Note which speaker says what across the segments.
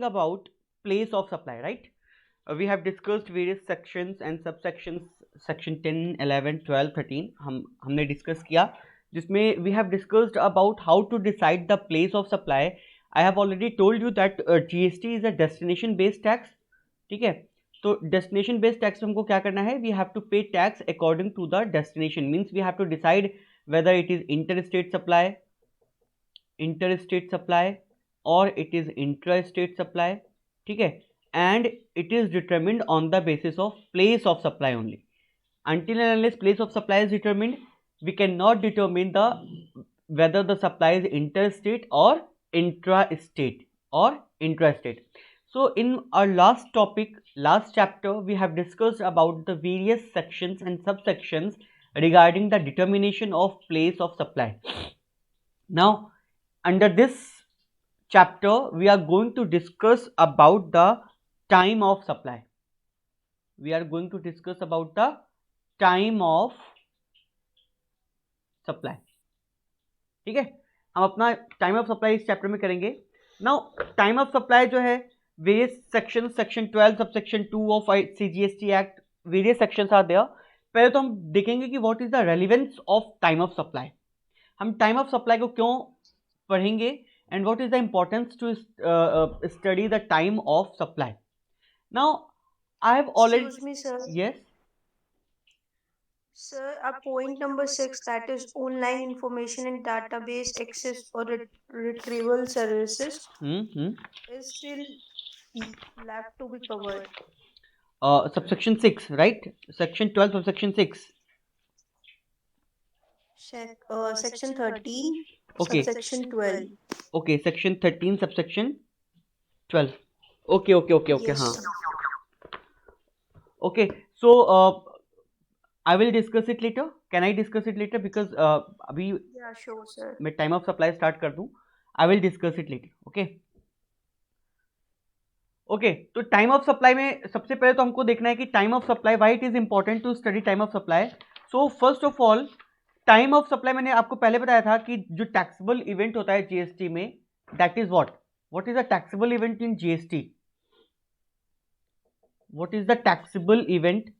Speaker 1: talking about place of supply, right? We have discussed various sections and subsections, section 10, 11, 12, 13 हमने discuss किया, जिसमें we have discussed about how to decide the place of supply. I have already told you that GST is a destination based tax. ठीक है, तो destination based tax हमको क्या करना है, we have to pay tax according to the destination, means we have to decide whether it is interstate supply or it is intrastate supply. ठीक है, and it is determined on the basis of place of supply only. Until and unless place of supply is determined, we cannot determine the whether the supply is interstate or intrastate or intrastate. So in our last topic, last chapter, we have discussed about the various sections and subsections regarding the determination of place of supply. Now under this chapter we are going to discuss about the time of supply. We are going to discuss about the time of supply. ठीक है, हम अपना time of supply इस chapter में करेंगे. Now time of supply जो है, various section, section 12 subsection 2 of CGST act, various sections are there. पहले तो हम देखेंगे कि what is the relevance of time of supply. हम टाइम ऑफ सप्लाई को क्यों पढ़ेंगे and what is the importance to study the time of supply. Now I have already,
Speaker 2: excuse me sir.
Speaker 1: Yes
Speaker 2: Sir, point number 6, that is online information and database access or retrieval services is still left to be covered.
Speaker 1: Subsection 6, right? Section 12 subsection 6.
Speaker 2: Section 13,
Speaker 1: okay,
Speaker 2: subsection 12.
Speaker 1: Okay, section 13 subsection 12. Okay,
Speaker 2: Yes,
Speaker 1: हाँ.
Speaker 2: sir.
Speaker 1: Okay, so I will discuss it later. Can I discuss it later? Because अभी
Speaker 2: Yeah, sure sir.
Speaker 1: मैं time of supply start कर दूँ. I will discuss it later. Okay. Okay, तो time of supply में सबसे पहले तो हमको देखना है कि time of supply, why it is important to study time of supply. So first of all, time of supply मैंने आपको पहले बताया था कि जो टैक्सेबल इवेंट होता है जीएसटी में, that is what is the taxable event in GST. What is the taxable event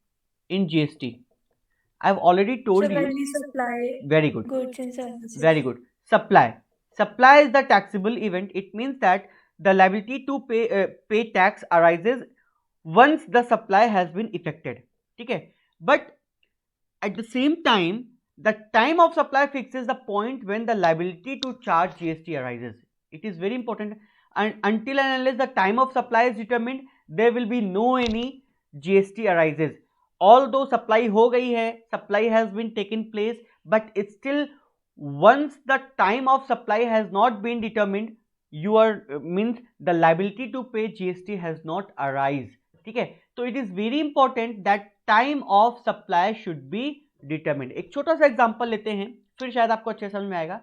Speaker 1: in GST? I have already told you. Very good, very good. Supply is the taxable event. It means that the liability to pay tax arises once the supply has been effected. ठीक है, but at the same time the time of supply fixes the point when the liability to charge GST arises. It is very important, and until and unless the time of supply is determined, there will be no any GST arises. Although supply हो गई है, supply has been taken place, but it's still, once the time of supply has not been determined, your means the liability to pay GST has not arise. ठीक है, तो it is very important that time of supply should be determined. एक छोटा सा example लेते हैं, फिर शायद आपको अच्छे समझ में आएगा.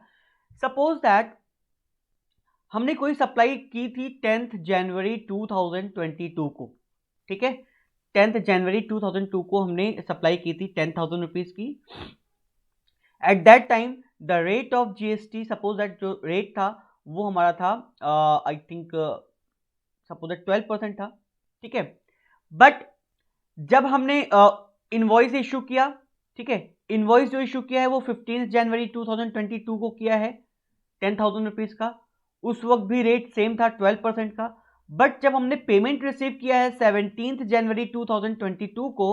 Speaker 1: सपोज दैट हमने कोई सप्लाई की थी 10th जनवरी 2022 को. ठीक है, 10th जनवरी 2002 को हमने सप्लाई की थी 10,000 रुपीज की. At that time the rate of GST, suppose that जो रेट था वो हमारा था आई थिंक सपोज दैट 12% था. ठीक है, बट जब हमने इनवॉइस इशू किया, ठीक है, इनवॉइस जो इशू किया है वो 15 जनवरी 2022 को किया है 10,000 रुपीज का. उस वक्त भी रेट सेम था 12% का. बट जब हमने पेमेंट रिसीव किया है 17 जनवरी 2022 को,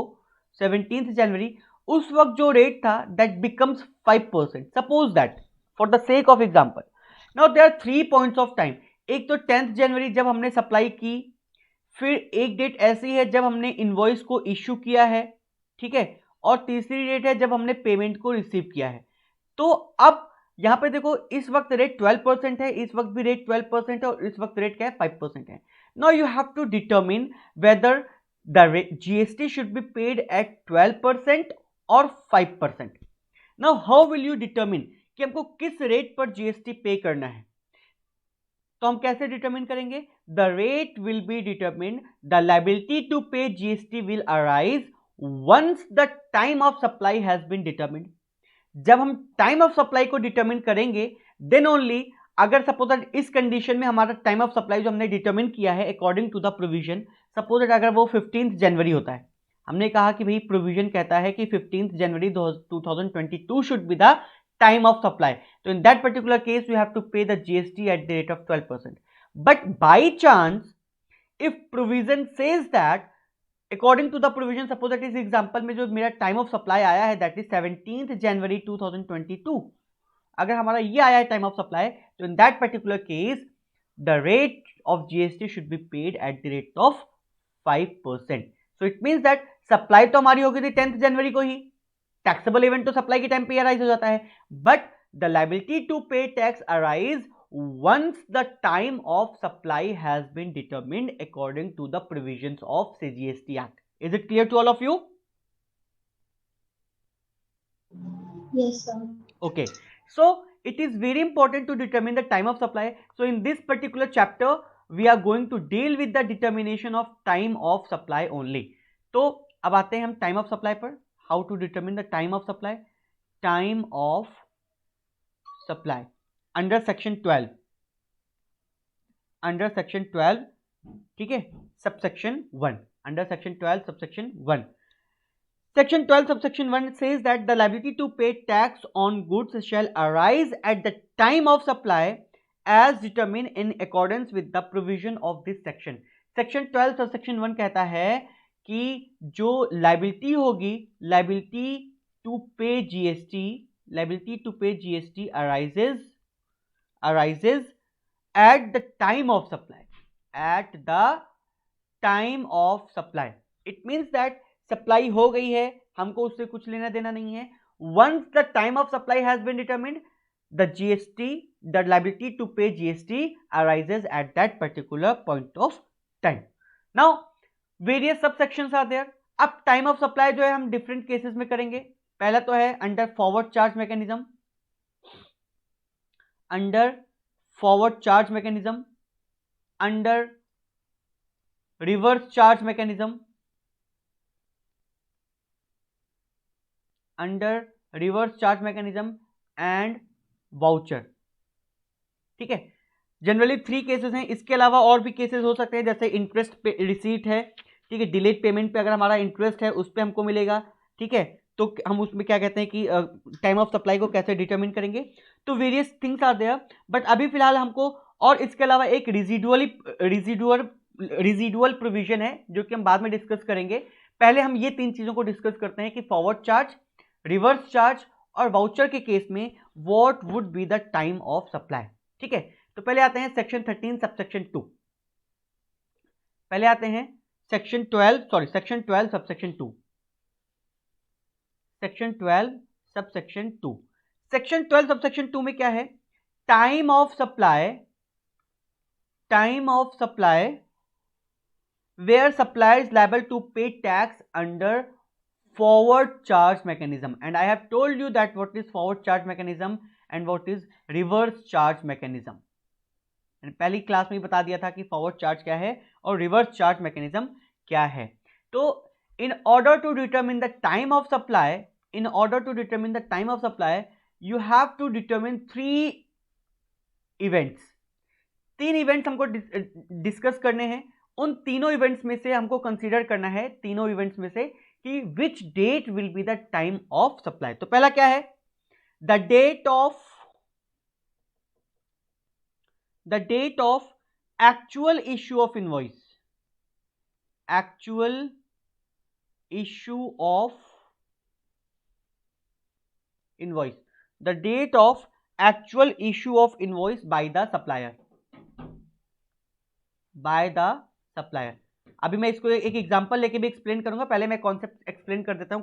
Speaker 1: 17 जनवरी, उस वक्त जो रेट था that becomes 5%. Suppose that for the sake of example, now there are 3 points of time. एक तो 10th जनवरी जब हमने सप्लाई की, फिर एक डेट ऐसी है जब हमने इनवॉइस को इश्यू किया है, ठीक है, और तीसरी डेट है जब हमने पेमेंट को रिसीव किया है. तो अब यहां पे देखो, इस वक्त रेट 12% है, इस वक्त भी रेट 12% है, और इस वक्त रेट क्या है, 5% है. Now you have to determine whether the GST should be paid at 12% और 5%. Now how will you determine कि हमको किस रेट पर जीएसटी पे करना है? तो हम कैसे डिटरमिन करेंगे? The rate will be determine, the liability to pay GST will arise once the time of supply has been determined. जब हम टाइम ऑफ सप्लाई को डिटरमिन करेंगे, देन ओनली अगर सपोज दैट इस कंडीशन में हमारा टाइम ऑफ सप्लाई जो हमने डिटरमिन किया है according to the provision, suppose that अगर वो 15 जनवरी होता है, हमने कहा कि भाई प्रोविजन कहता है कि 15 January 2022 should be the time of supply, तो in that particular case you have to pay the GST at the rate of 12%. But by chance if provision says that according to the provision, suppose that इस example में जो मेरा time of supply आया है that is 17 जनवरी 2022, अगर हमारा ये आया है टाइम ऑफ सप्लाई, तो in that particular case the rate of GST should be paid eight the rate of 5%. So it means that supply तो हमारी हो गई थी 10 जनवरी को ही, टैक्सेबल इवेंट तो सप्लाई के टाइम पे अराइज हो जाता है, but the liability to pay tax arise once the time of supply has been determined according to the provisions of CGST Act. Is it clear to all of you?
Speaker 2: Yes, sir.
Speaker 1: Okay, so it is very important to determine the time of supply. So in this particular chapter we are going to deal with the determination of time of supply only. तो अब आते हैं हम time of supply पर. How to determine the time of supply. Time of supply under section 12, under section 12, ठीक है, subsection 1, under section 12 subsection 1. Section 12 subsection 1 says that the liability to pay tax on goods shall arise at the time of supply as determined in accordance with the provision of this section. Section 12 subsection 1 कहता है कि जो liability होगी, liability to pay GST, liability to pay GST arises at the time of supply, at the time of supply. It means that supply हो गई है, हमको उससे कुछ लेना देना नहीं है. Once the time of supply has been determined, the GST, the liability to pay GST arises at that particular point of time. Now various subsections are there. अब टाइम ऑफ सप्लाई जो है हम डिफरेंट केसेस में करेंगे. पहला तो है under forward charge mechanism, under forward charge mechanism, under reverse charge mechanism, under reverse charge mechanism and voucher. ठीक है, जनरली 3 केसेस हैं. इसके अलावा और भी केसेस हो सकते हैं, जैसे इंटरेस्ट रिसीट है, ठीक है, डिलेड पेमेंट पे अगर हमारा इंटरेस्ट है उस पे हमको मिलेगा. ठीक है, तो हम उसमें क्या कहते हैं कि टाइम ऑफ सप्लाई को कैसे डिटरमिन करेंगे. तो various things are there, but अभी फिलहाल हमको, और इसके अलावा एक रिजिडुअल प्रोविजन है जो कि हम बाद में डिस्कस करेंगे. पहले हम ये 3 चीजों को डिस्कस करते हैं कि फॉरवर्ड चार्ज, रिवर्स चार्ज और वाउचर के केस में what would be the time of supply. ठीक है, तो पहले आते हैं सेक्शन 13 सबसेक्शन 2. पहले आते हैं section 12 subsection 2. Section 12 subsection 2. Section 12 subsection 2 में क्या है? Time of supply, time of supply where supplier is liable to pay tax under forward charge mechanism, and I have told you that what is forward charge mechanism and what is reverse charge mechanism. पहली class में बता दिया था कि forward charge क्या है और reverse charge mechanism क्या है. तो in order to determine the time of supply, in order to determine the time of supply you have to determine 3 events. 3 events हमको डिस्कस करने हैं. उन तीनों इवेंट्स में से हमको कंसीडर करना है, तीनों इवेंट्स में से, कि which date will be the time of supply. तो पहला क्या है? The date of actual issue of invoice, actual issue of invoice, the date of actual issue of invoice by the supplier, by the supplier. अभी मैं इसको एक example लेके भी एक्सप्लेन करूंगा. पहले मैं कॉन्सेप्ट एक्सप्लेन कर देता हूं,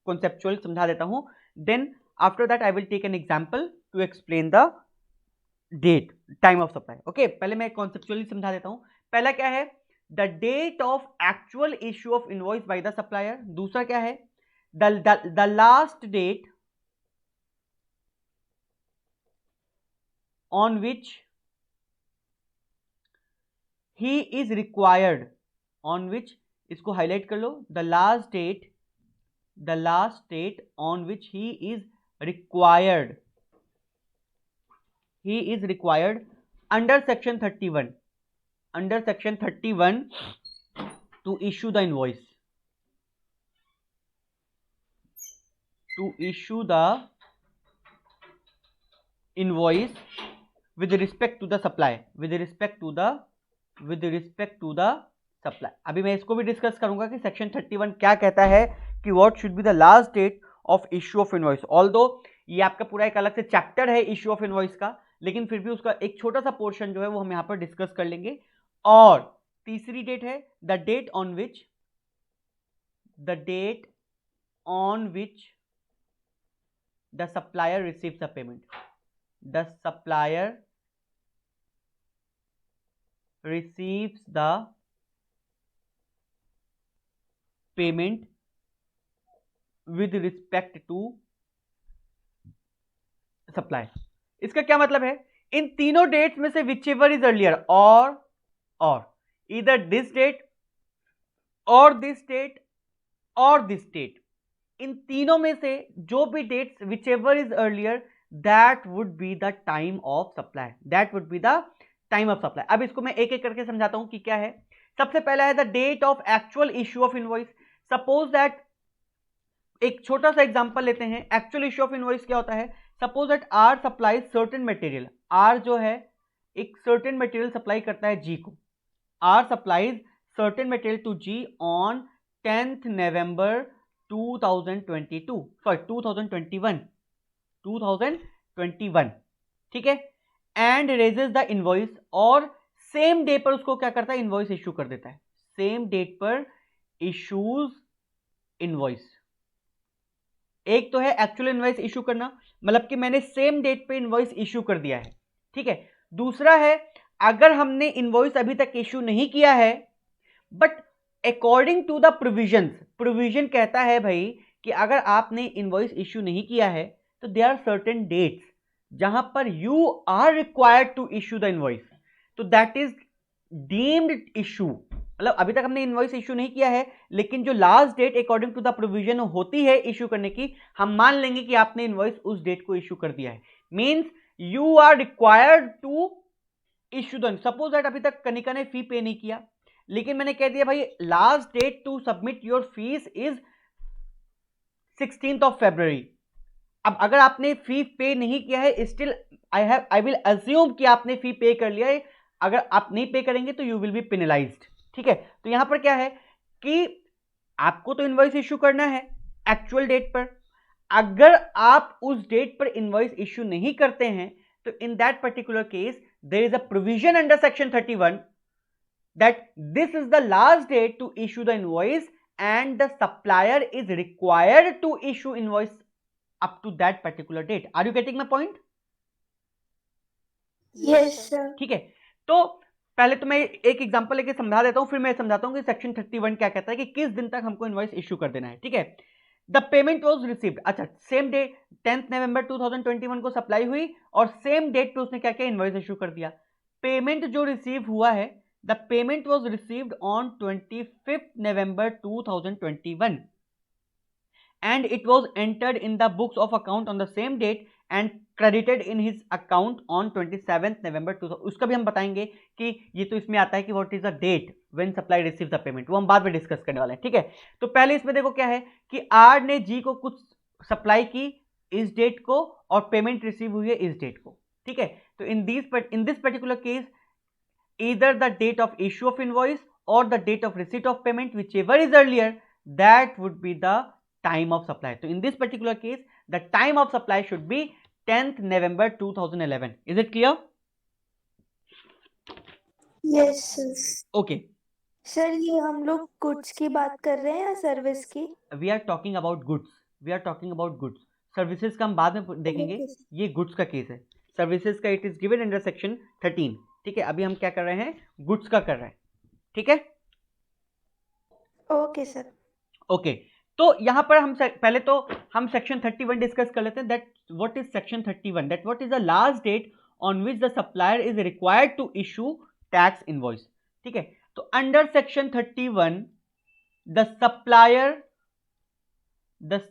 Speaker 1: कॉन्सेप्चुअल समझा देता हूं. Then after that I will take an example to explain the date, time of supply. Okay, पहले मैं कॉन्सेप्चुअली समझा देता हूं. पहला क्या है? The date of actual issue of invoice by the supplier. दूसरा क्या है? The last date on which he is required, on which, इसको हाईलाइट कर लो, the last date on which he is required he is required under section 31 to issue the invoice, with respect to the supply, supply. अभी मैं इसको भी discuss करूंगा कि section 31 क्या कहता है कि what should be the last date of issue of invoice. Although ये आपका पूरा एक अलग से चैप्टर है इश्यू ऑफ इनवॉइस का, लेकिन फिर भी उसका एक छोटा सा पोर्शन जो है वो हम यहां पर डिस्कस कर लेंगे. और तीसरी डेट है the date on which the supplier receives the payment. The supplier receives the payment with respect to supply. इसका क्या मतलब है? इन तीनों डेट्स में से whichever is earlier or either this date or this date or this date, इन तीनों में से जो भी dates whichever is earlier, that would be the time of supply. Time of supply. अब इसको मैं एक एक करके समझाता हूं कि क्या है. सबसे पहला है the date of actual issue of invoice. Suppose that, एक छोटा सा एग्जांपल लेते हैं. एक्चुअल इश्यू ऑफ इनवॉइस क्या होता है? Suppose that R supplies certain material. R जो है एक सर्टेन मटेरियल सप्लाई करता है जी को. R supplies certain material to G on 10th November 2021. ठीक है. एंड रेजेस द इनवॉइस, और सेम डे पर उसको क्या करता है? इनवॉइस इश्यू कर देता है. सेम डेट पर इश्यूज इनवॉइस. एक तो है एक्चुअल इनवॉइस इश्यू करना, मतलब कि मैंने सेम डेट पे इनवॉइस इश्यू कर दिया है. ठीक है. दूसरा है अगर हमने इनवॉइस अभी तक इश्यू नहीं किया है, but according to the provision कहता है भाई कि अगर आपने इनवॉइस इश्यू नहीं किया है तो देयर आर सर्टेन डेट्स जहां पर you are required to issue the invoice. तो दैट इज डीम्ड इश्यू. मतलब अभी तक हमने इनवॉइस इश्यू नहीं किया है, लेकिन जो last date according to the provision होती है इश्यू करने की, हम मान लेंगे कि आपने इनवॉइस उस डेट को इश्यू कर दिया है. Means you are required to issue the. Suppose that अभी तक कनिका ने फी पे नहीं किया, लेकिन मैंने कह दिया भाई last date to submit your fees is 16th February. अब अगर आपने फी पे नहीं किया है, स्टिल आई विल अज्यूम कि आपने फी पे कर लिया है. अगर आप नहीं पे करेंगे तो यू विल बी पेनलाइज्ड. ठीक है. तो यहां पर क्या है कि आपको तो इनवॉइस इश्यू करना है एक्चुअल डेट पर. अगर आप उस डेट पर इनवॉइस इश्यू नहीं करते हैं तो in that particular case there is a provision under section 31 that this is the last date to issue the invoice and the supplier is required to issue invoice up to that particular date. Are you getting my point?
Speaker 2: Yes sir.
Speaker 1: ठीक है. तो पहले तो मैं एक example लेके समझा देता हूं, फिर मैं समझाता हूं कि सेक्शन 31 क्या कहता है कि किस दिन तक हमको इनवॉइस इश्यू कर देना है. ठीक है. The payment was received. अच्छा, सेम डे 10th November 2021 को सप्लाई हुई और सेम डेट पे उसने क्या किया? इनवॉइस इश्यू कर दिया. पेमेंट जो रिसीव हुआ है, the payment was received on 25th November 2021 and it was entered in the books of account on the same date and credited in his account on 27th November 2000. उसका भी हम बताएंगे कि ये तो इसमें आता है कि what is the date when supply receives the payment, वो हम बाद में डिस्कस करने वाले हैं. ठीक है. तो पहले इसमें देखो क्या है कि आर ने जी को कुछ सप्लाई की इस डेट को और पेमेंट रिसीव हुई है इस डेट को. ठीक है. तो इन this particular case either the date of issue of invoice or the date of receipt of payment, whichever is earlier, that would be the time of supply. So in this particular case the time of supply should be 10th November 2011. Is it clear?
Speaker 2: Yes sir.
Speaker 1: Okay.
Speaker 2: Sir ये हम लोग goods की बात कर रहे हैं या service की?
Speaker 1: We are talking about goods. Services का हम बाद में देखेंगे. ये गुड्स का केस है. सर्विसेज का it is given under section 13. ठीक है. अभी हम क्या कर रहे हैं? गुड्स का कर रहे हैं. ठीक है.
Speaker 2: Okay sir.
Speaker 1: ओके. तो यहां पर हम पहले तो हम सेक्शन 31 डिस्कस कर लेते हैं. That what is section 31? That what is the last date on which the supplier is required to issue tax invoice. ठीक है. तो under section 31 the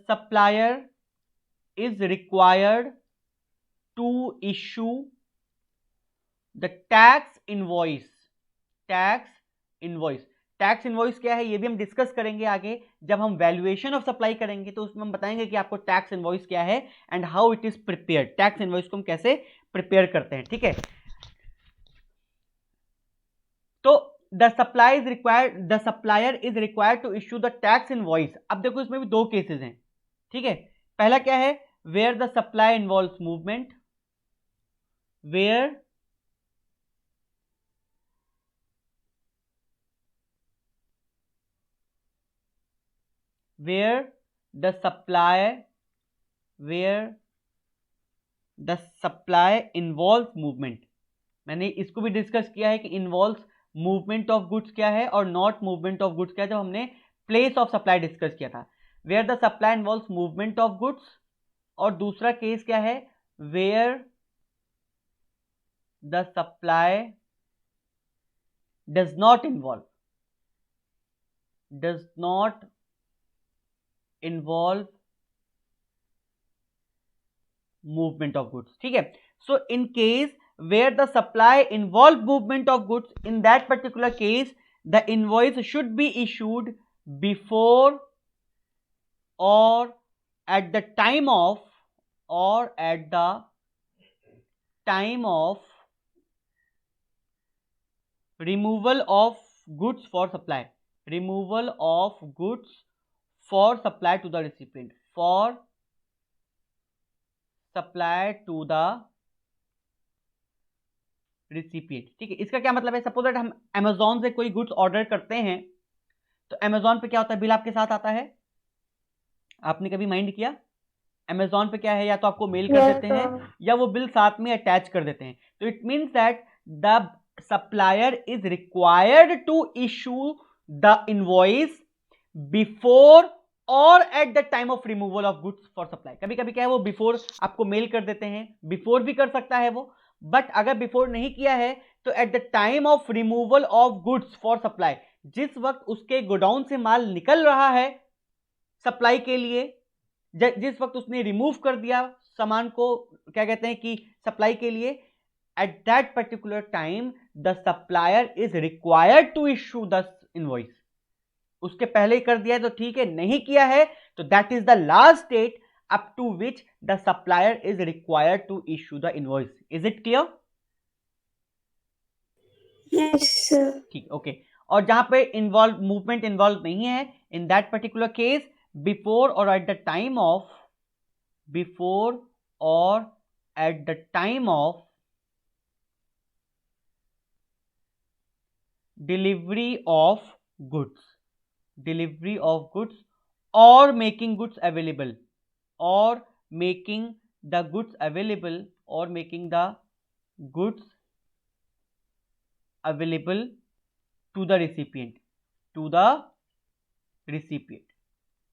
Speaker 1: supplier is required to issue the tax invoice. Tax invoice, tax invoice क्या है ये भी हम discuss करेंगे आगे, जब हम वैल्यूएशन ऑफ सप्लाई करेंगे तो उसमें हम बताएंगे कि आपको टैक्स इनवॉइस क्या है and how it is prepared, tax invoice को हम कैसे प्रिपेयर करते हैं, ठीक है। तो the supplier is required to issue the tax invoice. अब देखो इसमें भी दो केसेस हैं, ठीक है। पहला क्या है, where the supply involves movement, where the supply involves movement। मैंने इसको भी डिस्कस किया है कि इन्वॉल्व मूवमेंट ऑफ गुड्स क्या है और नॉट मूवमेंट ऑफ गुड्स क्या है, जब हमने प्लेस ऑफ सप्लाई डिस्कस किया था। Where the supply involve movement of goods, और दूसरा केस क्या है, where the supply does not involve movement of goods, ठीक है। So in case where the supply involved movement of goods, in that particular case the invoice should be issued before or at the time of removal of goods for supply, to the recipient, ठीक है। इसका क्या मतलब है, suppose that हम Amazon से कोई goods order करते हैं, तो अमेजोन पे क्या होता है, बिल आपके साथ आता है। आपने कभी माइंड किया, अमेजोन पे क्या है, या तो आपको मेल कर देते हैं या वो बिल साथ में अटैच कर देते हैं। तो it means that the supplier is required to issue the invoice before or at the time of removal of goods for supply. कभी कभी क्या है, वो बिफोर आपको मेल कर देते हैं, बिफोर भी कर सकता है वो, बट अगर बिफोर नहीं किया है तो eight the time of removal of goods for supply, जिस वक्त उसके गोडाउन से माल निकल रहा है सप्लाई के लिए, जिस वक्त उसने रिमूव कर दिया सामान को, क्या कहते हैं कि सप्लाई के लिए, at that particular time the supplier is required to issue the invoice. उसके पहले ही कर दिया है तो ठीक है, नहीं किया है तो that is the last date up to which the supplier is required to issue the invoice. Is it clear?
Speaker 2: Yes sir.
Speaker 1: ठीक, ओके। और जहां पे मूवमेंट इन्वॉल्व नहीं है, in that particular case before or at the time of delivery of goods or making goods available to the recipient,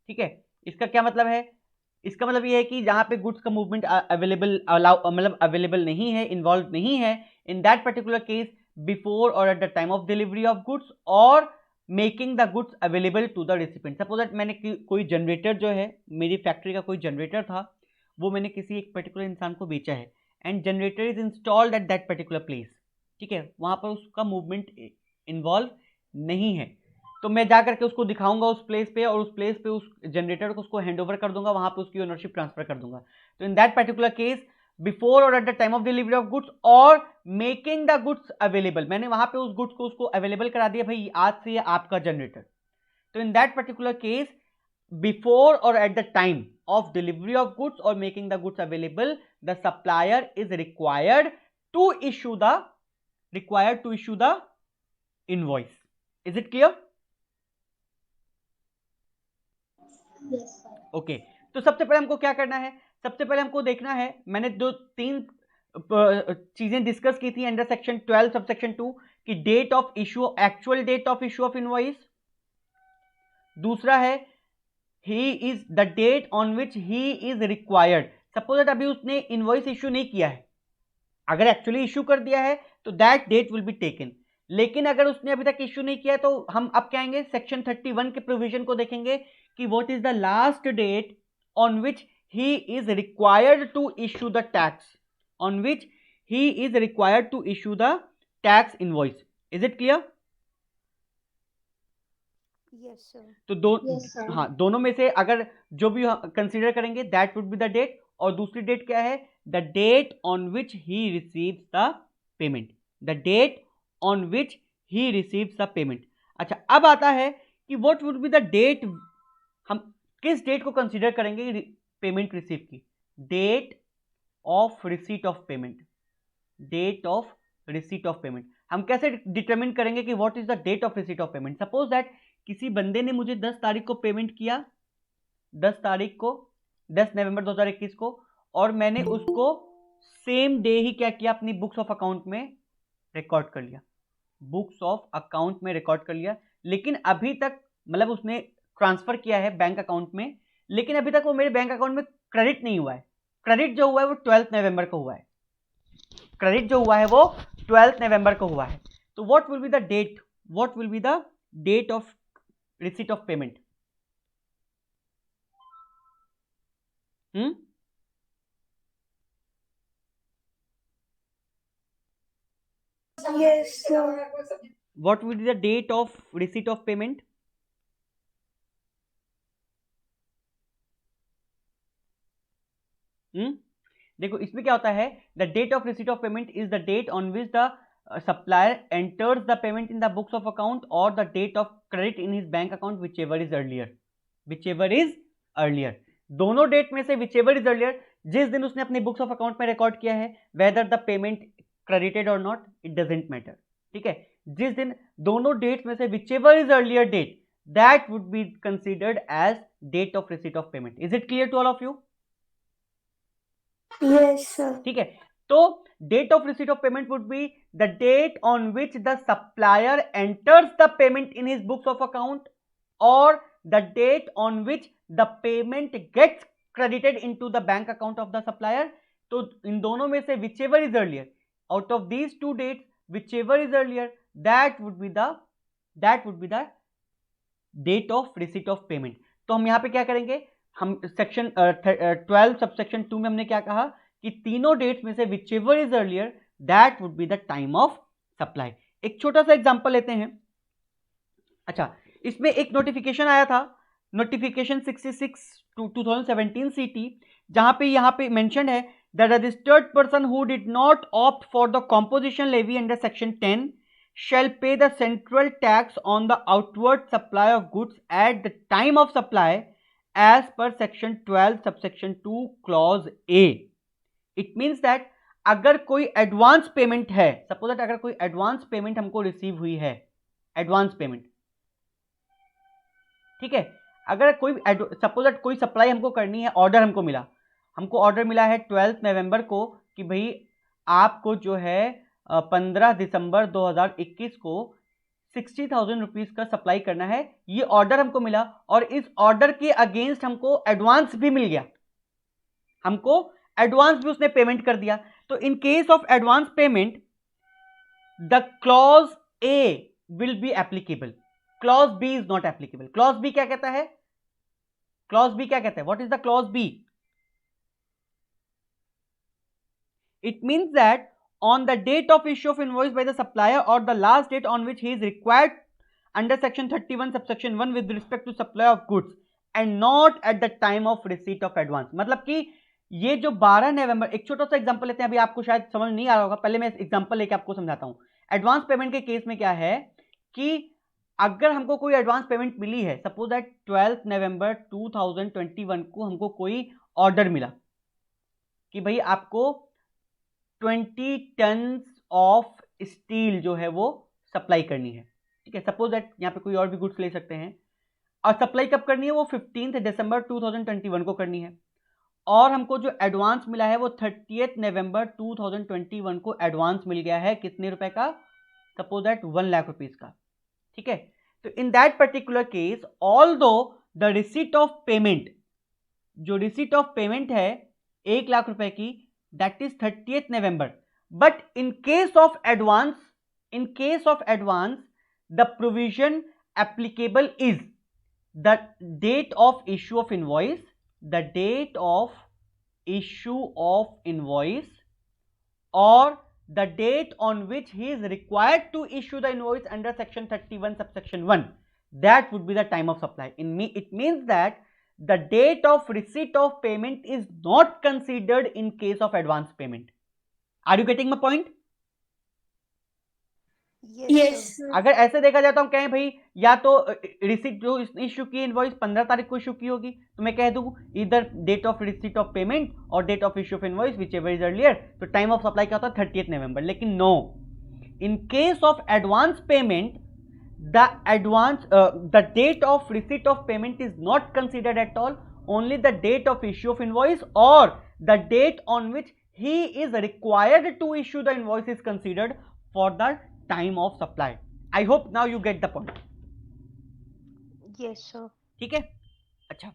Speaker 1: ठीक है। इसका क्या मतलब है, इसका मतलब ये है कि जहां पे गुड्स का मूवमेंट अवेलेबल नहीं है, इन्वॉल्व नहीं है, in that particular case before or at the time of delivery of goods or making the goods available to the recipient. Suppose that मैंने कोई जनरेटर जो है, मेरी फैक्ट्री का कोई जनरेटर था, वो मैंने किसी एक पर्टिकुलर इंसान को बेचा है, and generator is installed eight that particular place, ठीक है। वहां पर उसका मूवमेंट इन्वॉल्व नहीं है, तो मैं जा करके उसको दिखाऊंगा उस प्लेस पे, और उस प्लेस पे उस जनरेटर को उसको हैंड ओवर कर दूंगा, वहां पे उसकी ओनरशिप ट्रांसफर कर दूंगा। तो in that particular case before or at the time of delivery of goods or making the goods available, मैंने वहां पे उस गुड्स को उसको अवेलेबल करा दिया, भाई आज से ये आपका जनरेटर। तो in that particular case before or at the time of delivery of goods or making the goods available, the supplier is required to issue the invoice. Is it clear? Okay, तो सबसे पहले हमको क्या करना है, सबसे पहले हमको देखना है, मैंने जो 3 चीजें डिस्कस की थी अंडर सेक्शन 12 सब सेक्शन 2 की, date of issue, actual date of issue of invoice, दूसरा है ही is the date on which he is required. Suppose that अभी उसने इनवॉइस इश्यू नहीं किया है, अगर एक्चुअली इश्यू कर दिया है तो that date will be taken, लेकिन अगर उसने अभी तक इश्यू नहीं किया है तो हम अब क्या आएंगे, सेक्शन 31 के प्रोविजन को देखेंगे कि what is the last date on which he is required to issue the tax, he is required to issue the tax invoice. Is it clear?
Speaker 2: Yes sir.
Speaker 1: तो हाँ, दोनों में से अगर जो भी कंसीडर करेंगे that would be the date, और दूसरी डेट क्या है? The date on which he receives the payment, the date on which he receives the payment. अच्छा, अब आता है कि what would be the date, हम किस डेट को कंसीडर करेंगे पेमेंट रिसीव की? Date of receipt of payment, date of receipt of payment. हम कैसे डिटरमिन करेंगे कि what is the date of receipt of payment? Suppose that किसी बंदे ने मुझे 10 तारीख को पेमेंट किया, 10 तारीख को, 10 नवंबर 2021 को, और मैंने उसको सेम डे ही क्या किया? अपनी बुक्स ऑफ अकाउंट में रिकॉर्ड कर लिया, बुक्स ऑफ अकाउंट में रिकॉर्ड कर लिया. लेकिन अभी तक, मतलब उसने ट्रांसफर किया है बैंक अकाउंट में, लेकिन अभी तक वो मेरे बैंक अकाउंट में क्रेडिट नहीं हुआ है. क्रेडिट जो हुआ है वो 12 नवंबर को हुआ है, क्रेडिट जो हुआ है वो 12 नवंबर को हुआ है. तो what will be the date, what will be the date of receipt of payment?
Speaker 2: Yes sir.
Speaker 1: What will be the date of receipt of payment? देखो इसमें क्या होता है, the date of receipt of payment is the date on which the supplier enters the payment in the books of account or the date of credit in his bank account, whichever is earlier, whichever is earlier. दोनों date में से whichever is earlier, जिस दिन उसने अपने books of account में record किया है, whether the payment credited or not, it doesn't matter. ठीक है, जिस दिन, दोनों डेट में से whichever is earlier date, that would be considered as date of receipt of payment. Is it clear to all of you?
Speaker 2: Yes sir.
Speaker 1: ठीक है, तो date of receipt of payment would be the date on which the supplier enters the payment in his books of account or the date on which the payment gets credited into the bank account of the supplier. तो इन दोनों में से whichever is earlier, out of these two dates, whichever is earlier, that would be the date of receipt of payment. तो हम यहाँ पे क्या करेंगे, हम सेक्शन 12 सबसेक्शन 2 में हमने क्या कहा कि तीनों डेट्स में से whichever is earlier, that would be the time of supply. एक छोटा सा एग्जांपल लेते हैं. अच्छा, इसमें एक नोटिफिकेशन आया था, नोटिफिकेशन 66 2017 CT, जहां पे यहाँ पे मेंशन है, the registered person who did not opt for the composition levy under section 10 shall pay the central tax on the outward supply of goods at the time of supply as per section 12 subsection 2 clause A. It means that अगर कोई advance payment है, suppose that अगर कोई advance payment हमको receive हुई है, advance payment, ठीक है, अगर कोई सपोज दैट कोई सप्लाई हमको करनी है, ऑर्डर हमको ऑर्डर मिला है 12 नवंबर को कि भाई आपको जो है 15 दिसंबर 2021 को 60,000 रुपीज का सप्लाई करना है. ये ऑर्डर हमको मिला और इस ऑर्डर के अगेंस्ट हमको एडवांस भी मिल गया, हमको एडवांस भी उसने पेमेंट कर दिया. तो in case of advance payment the clause A will be applicable, clause B is not applicable. Clause B क्या कहता है, क्लॉज बी क्या कहता है, what is the clause B? It means that on the date of issue of invoice by the supplier or the last date on which he is required under section 31 subsection 1 with respect to supply of goods and not at the time of receipt of advance. मतलब कि ये जो 12 नवंबर, एक छोटा सा example लेते हैं, अभी आपको शायद समझ नहीं आ रहा होगा, पहले मैं एग्जांपल लेके आपको समझाता हूं. एडवांस पेमेंट के केस में क्या है कि अगर हमको कोई एडवांस पेमेंट मिली है, सपोज दैट 12 नवंबर 2021 को हमको कोई ऑर्डर मिला कि भाई आपको 20 टन ऑफ स्टील जो है वो सप्लाई करनी है. ठीक है, सपोज दैट यहाँ पे कोई और भी गुड्स ले सकते हैं, और सप्लाई कब करनी है, वो 15 दिसंबर 2021 को करनी है, और हमको जो एडवांस मिला है वो 30 नवंबर 2021 को एडवांस मिल गया है. कितने रुपए का? सपोज दैट 1 लाख रुपीज का. ठीक है, तो in that particular case although the receipt of payment, जो रिसीट ऑफ पेमेंट है 1 लाख रुपए की, that is 30th November, but in case of advance, the provision applicable is the date of issue of invoice, the date of issue of invoice or the date on which he is required to issue the invoice under section 31 subsection 1, that would be the time of supply. It means that the date of receipt of payment is not considered in case of advance payment. Are you getting my point?
Speaker 2: Yes.
Speaker 1: अगर ऐसे देखा जाए तो हम कहें भाई या तो रिसीट जो इश्यू की इनवॉइस 15 तारीख को इश्यू की होगी तो मैं कह दूं इधर date of receipt of payment or date of issue of invoice whichever is earlier, तो टाइम ऑफ सप्लाई क्या होता है 30th नवंबर. लेकिन no, in case of advance payment the date of receipt of payment is not considered at all. Only the date of issue of invoice or the date on which he is required to issue the invoice is considered for the time of supply. I hope now you get the point.
Speaker 2: Yes sir.
Speaker 1: ठीक है. अच्छा,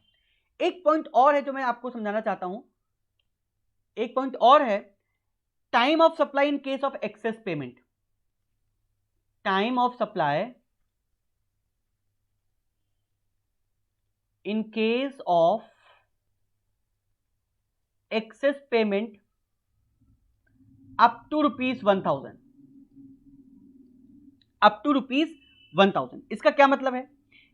Speaker 1: एक point और है जो मैं आपको समझाना चाहता हूं. एक पॉइंट और है, time of supply in case of access payment. Time of supply in case of excess payment up to rupees 1000. up to rupees 1000 इसका क्या मतलब है?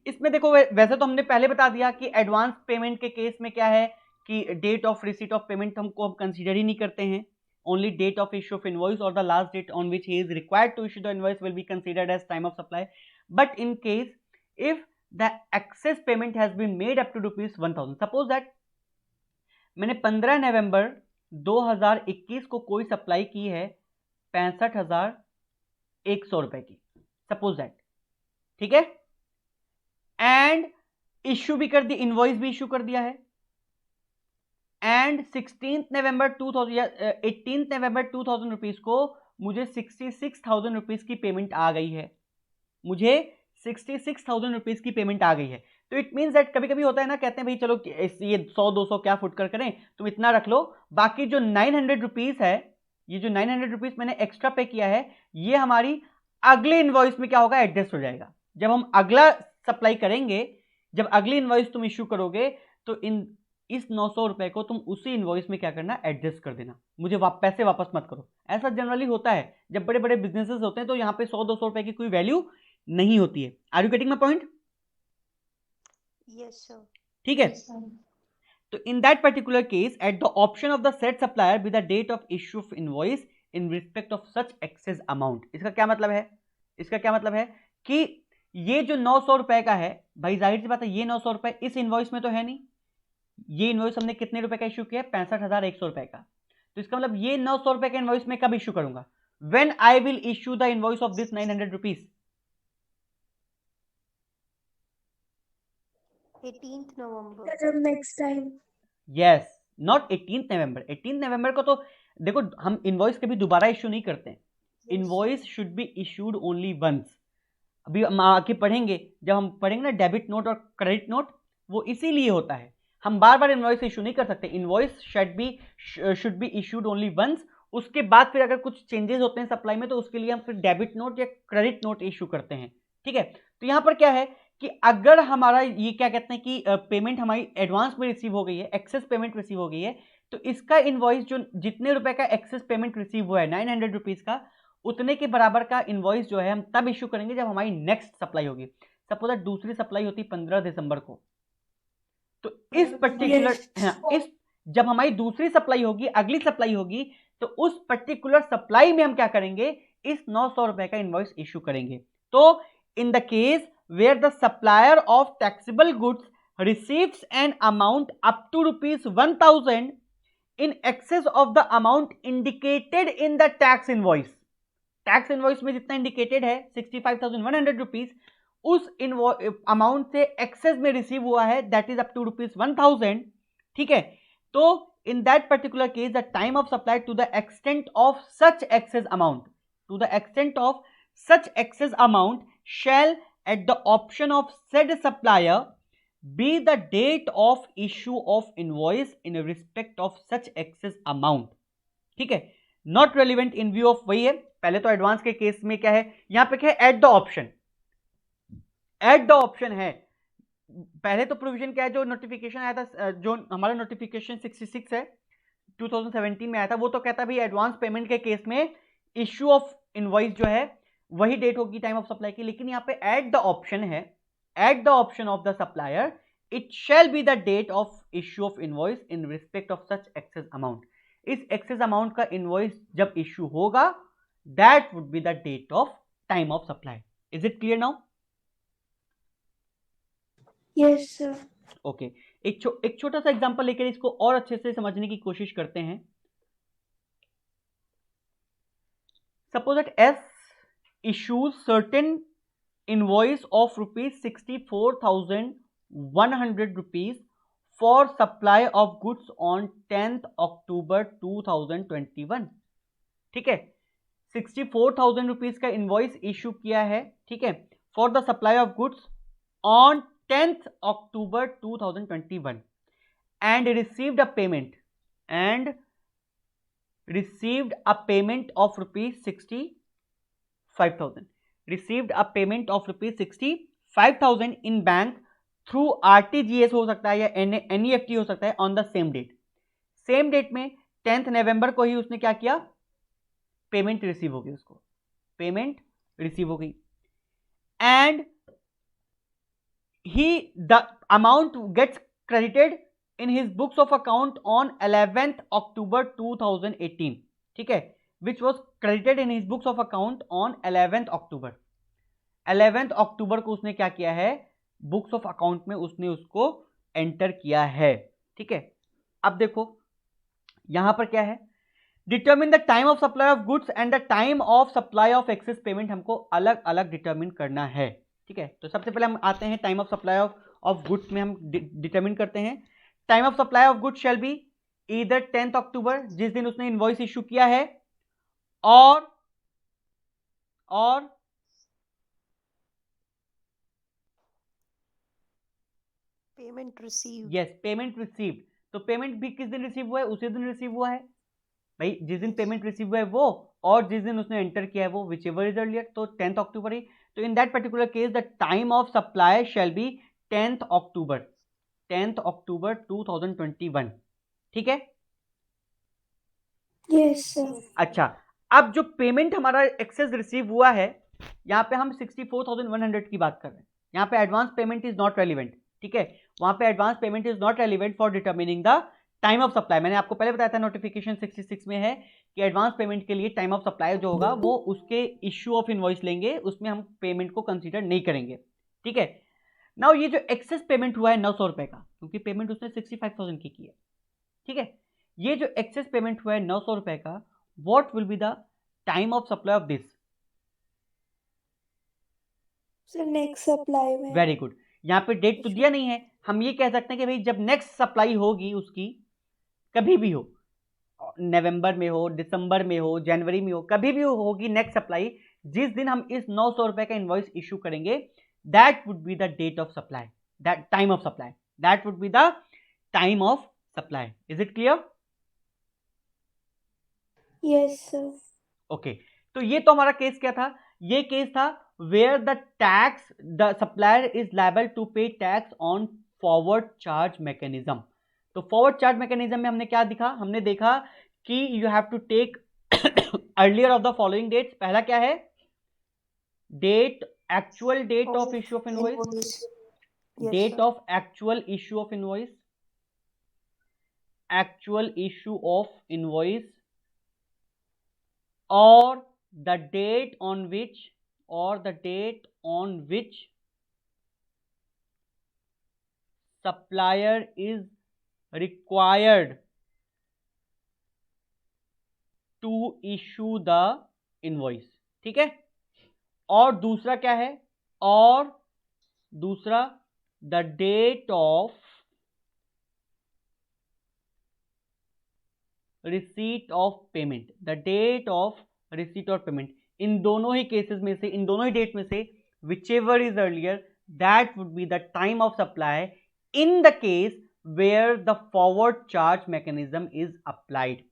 Speaker 1: इसमें देखो वैसे तो हमने पहले बता दिया कि एडवांस पेमेंट के केस में क्या है कि date of receipt of payment हम कंसीडर ही नहीं करते हैं. Only date of issue of invoice or the last date on which he is required to issue the invoice will be considered as time of supply. But in case if the excess payment has been made up to rupees 1000, suppose that मैंने 15 नवंबर 2021 को कोई supply की है 65,100 रुपए की, suppose that. ठीक है. And issue भी कर दी, इनवॉइस भी इश्यू कर दिया है. एंड 18 नवंबर 2000 रुपीज को मुझे 66,000 रुपीज की पेमेंट आ गई है. मुझे 66,000 रुपीज की पेमेंट आ गई है. तो इट मीन्स दैट कभी कभी होता है ना, कहते हैं भाई चलो ये 100-200 क्या फुटकर करें, तुम इतना रख लो, बाकी जो 900 रुपीज है, ये जो 900 रुपीज मैंने एक्स्ट्रा पे किया है, ये हमारी अगले इनवॉइस में क्या होगा, एडजस्ट हो जाएगा. जब हम अगला सप्लाई करेंगे, जब अगली इनवॉइस तुम इश्यू करोगे तो इस 900 रुपए को तुम उसी इनवॉइस में क्या करना, एडजस्ट कर देना. मुझे पैसे वापस मत करो. ऐसा जनरली होता है जब बड़े बड़े बिजनेसेस होते हैं, तो यहाँ पे 100-200 रुपए की कोई वैल्यू नहीं होती है. Are you getting my point?
Speaker 2: Yes sir.
Speaker 1: ठीक है. तो in that particular case at the option of the said supplier with the date of issue of invoice in respect of such excess amount. इसका क्या मतलब है? इसका क्या मतलब है कि ये जो 900 रुपए का है, भाई जाहिर सी बात है ये 900 रुपए इस इनवॉइस में तो है नहीं. ये इनवॉइस हमने कितने रुपए का इश्यू किया है, 65,100 रुपए का. तो इसका मतलब ये 900 रुपए का इनवॉइस में कब इश्यू करूंगा, when I will issue the invoice of this 900 rupees.
Speaker 2: 18th November next time.
Speaker 1: Yes, not 18th November. 18th नवंबर को तो देखो हम इनवॉइस कभी दोबारा इश्यू नहीं करते हैं. Invoice should be issued only once. अभी हम आके पढ़ेंगे, जब हम पढ़ेंगे ना डेबिट नोट और क्रेडिट नोट, वो इसीलिए होता है. हम बार बार इनवॉइस इश्यू नहीं कर सकते. Invoice should be issued only once. उसके बाद फिर अगर कुछ चेंजेस होते हैं सप्लाई में, तो उसके लिए हम फिर डेबिट नोट या क्रेडिट नोट इश्यू करते हैं. ठीक है. तो यहां पर क्या है कि अगर हमारा ये क्या कहते हैं कि पेमेंट हमारी एडवांस में रिसीव हो गई है, एक्सेस पेमेंट रिसीव हो गई है, तो इसका इनवॉइस जो जितने रुपए का एक्सेस पेमेंट रिसीव हुआ है 900 रुपीज का, उतने के बराबर का इनवॉइस जो है हम तब इश्यू करेंगे जब हमारी नेक्स्ट सप्लाई होगी. सपोज दूसरी सप्लाई होती 15 दिसंबर को, तो इस पर्टिकुलर इस जब हमारी दूसरी सप्लाई होगी, अगली सप्लाई होगी, तो उस पर्टिकुलर सप्लाई में हम क्या करेंगे, इस 900 रुपए का इनवॉइस इश्यू करेंगे. तो इन the case where the supplier of taxable goods receives an amount up to rupees 1000 in excess of the amount indicated in the tax invoice. Tax invoice में जितना इंडिकेटेड है 65,100 रुपीज, उस अमाउंट से access में receive हुआ है, that is up to rupees 1000. ठीक है. तो in that particular case the time of supply to the extent of such excess amount, to the extent of such excess amount shall at the option of said supplier be the date of issue of invoice in respect of such excess amount. ठीक है. Not relevant in view of, वही है पहले तो advance के case में क्या है, यहां पे क्या है, at the option. Eight the option है. पहले तो प्रोविजन क्या है, जो नोटिफिकेशन आया था, जो हमारा नोटिफिकेशन 66 है, 2017 में आया था, वो तो कहता है भाई एडवांस पेमेंट के केस में इश्यू ऑफ इनवॉइस जो है वही डेट होगी टाइम ऑफ सप्लाई की, लेकिन यहाँ पे एट द ऑप्शन है, at the option of the supplier it shall be the date of issue of invoice in respect of such excess amount. इस एक्सेस अमाउंट का इनवॉइस जब issue होगा that would be the date of time of supply. Is it clear now?
Speaker 2: Yes sir.
Speaker 1: Okay, एक छोटा सा example लेकर इसको और अच्छे से समझने की कोशिश करते हैं। Suppose that S issues certain invoice of rupees 64,100 rupees for supply of goods on 10th October 2021। ठीक है, 64,000 रुपीज का इनवॉइस इशू किया है, ठीक है, for the supply of goods on 10th October 2021 and received a payment of rupees 65,000, received a payment of rupees 65,000 in bank through RTGS हो सकता है या NEFT हो सकता है on the same date। Same date में 10th नवंबर को ही उसने क्या किया, पेमेंट रिसीव हो गई, उसको पेमेंट रिसीव हो गई and the amount gets credited in his books of account on 11th October 2018, ठीक है, which was credited in his books of account on 11th October। 11th October को उसने क्या किया है, बुक्स ऑफ अकाउंट में उसने उसको एंटर किया है, ठीक है। अब देखो यहां पर क्या है, determine the time of supply of goods and the time of supply of access payment, हमको अलग अलग डिटर्मिन करना है, ठीक है। तो सबसे पहले हम आते हैं time of supply of goods में, हम डिटर्मिन करते हैं time of supply of goods shall be either 10th अक्टूबर जिस दिन उसने इनवॉइस इशू किया है, और
Speaker 2: payment receive.
Speaker 1: Yes, payment received, तो पेमेंट भी किस दिन रिसीव हुआ है, उसी दिन रिसीव हुआ है भाई, जिस दिन पेमेंट रिसीव हुआ है वो, और जिस दिन उसने एंटर किया है वो, विच एवर इज अर्लियर, तो 10th अक्टूबर ही। तो in that particular case the time of supply shall be 10th अक्टूबर 2021, ठीक है।
Speaker 2: Yes sir.
Speaker 1: अच्छा, अब जो पेमेंट हमारा एक्सेस रिसीव हुआ है, यहाँ पे हम 64,100 की बात कर रहे हैं, यहाँ पे advance payment is not relevant, ठीक है, वहां पे advance payment is not relevant for determining the time of supply. मैंने आपको पहले बताया था नोटिफिकेशन 66 में है कि एडवांस पेमेंट के लिए टाइम ऑफ सप्लाई जो होगा वो उसके इश्यू ऑफ इनवॉइस लेंगे, उसमें हम पेमेंट को कंसीडर नहीं करेंगे, ठीक है। नाउ ये जो एक्सेस पेमेंट हुआ है 900 रुपए का, क्योंकि पेमेंट उसने 65,000 की है, ठीक है, ये जो एक्सेस पेमेंट हुआ है 900 रुपए का, what will be the time of supply of this?
Speaker 2: Sir next supply में।
Speaker 1: वेरी गुड, यहाँ पे डेट तो दिया नहीं है, हम ये कह सकते हैं कि भाई जब नेक्स्ट सप्लाई होगी उसकी, कभी भी हो, नवंबर में हो, दिसंबर में हो, जनवरी में हो, कभी भी होगी नेक्स्ट सप्लाई, जिस दिन हम इस 900 रुपए का इनवॉइस इशू करेंगे that would be the date of supply, that time of supply, that would be the time of supply. Is it clear?
Speaker 2: Yes sir.
Speaker 1: Okay, तो ये तो हमारा केस क्या था, ये केस था where the supplier is liable to pay tax on forward charge mechanism. तो forward charge mechanism में हमने क्या दिखा, हमने देखा कि you have to take earlier of the following dates. पहला क्या है, date, actual date of issue of invoice, date of actual issue of invoice, actual issue of invoice, or the date on which supplier is required to issue the invoice, ठीक है। और दूसरा क्या है, और दूसरा the date of receipt of payment, the date of receipt of payment. इन दोनों ही केसेस में से, इन दोनों ही डेट में से whichever is earlier that would be the time of supply in the case where the forward charge mechanism is applied.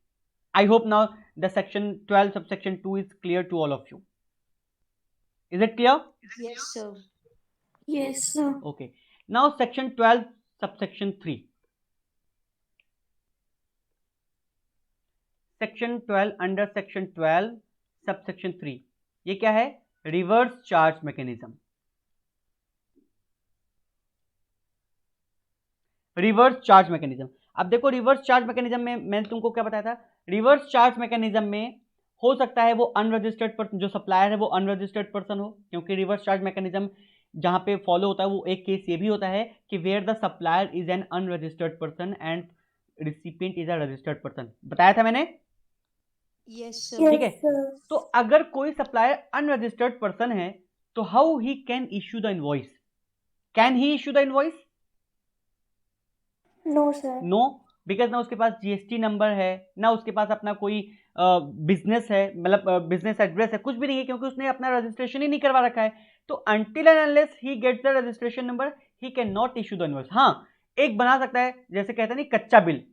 Speaker 1: I hope now the section 12 subsection 2 is clear to all of you. Is it clear?
Speaker 2: Yes sir. Yes sir.
Speaker 1: Okay, now section 12 subsection 3. Section 12 under section 12 sub section 3, ये क्या है? Reverse charge mechanism. Reverse charge mechanism, अब देखो reverse charge mechanism में मैंने तुमको क्या बताया था? रिवर्स चार्ज मैकेनिज्म में हो सकता है वो अनरजिस्टर्ड पर्सन, जो सप्लायर है वो अनरजिस्टर्ड पर्सन हो, क्योंकि रिवर्स चार्ज मैकेनिज्म जहां पे फॉलो होता है वो एक केस ये भी होता है कि where the supplier is an unregistered person and recipient is a registered person, बताया था मैंने।
Speaker 2: Yes sir.
Speaker 1: ठीक है, तो अगर कोई सप्लायर अनरजिस्टर्ड पर्सन है तो how he can issue the invoice? Can he issue the invoice?
Speaker 2: No sir.
Speaker 1: No, because ना उसके पास जीएसटी नंबर है, ना उसके पास अपना कोई बिजनेस है, मतलब बिजनेस एड्रेस है, कुछ भी नहीं है, क्योंकि उसने अपना रजिस्ट्रेशन ही नहीं करवा रखा है। तो until and unless he gets the registration number he can not issue the invoice. हाँ, एक बना सकता है, जैसे कहते हैं नहीं कच्चा बिल,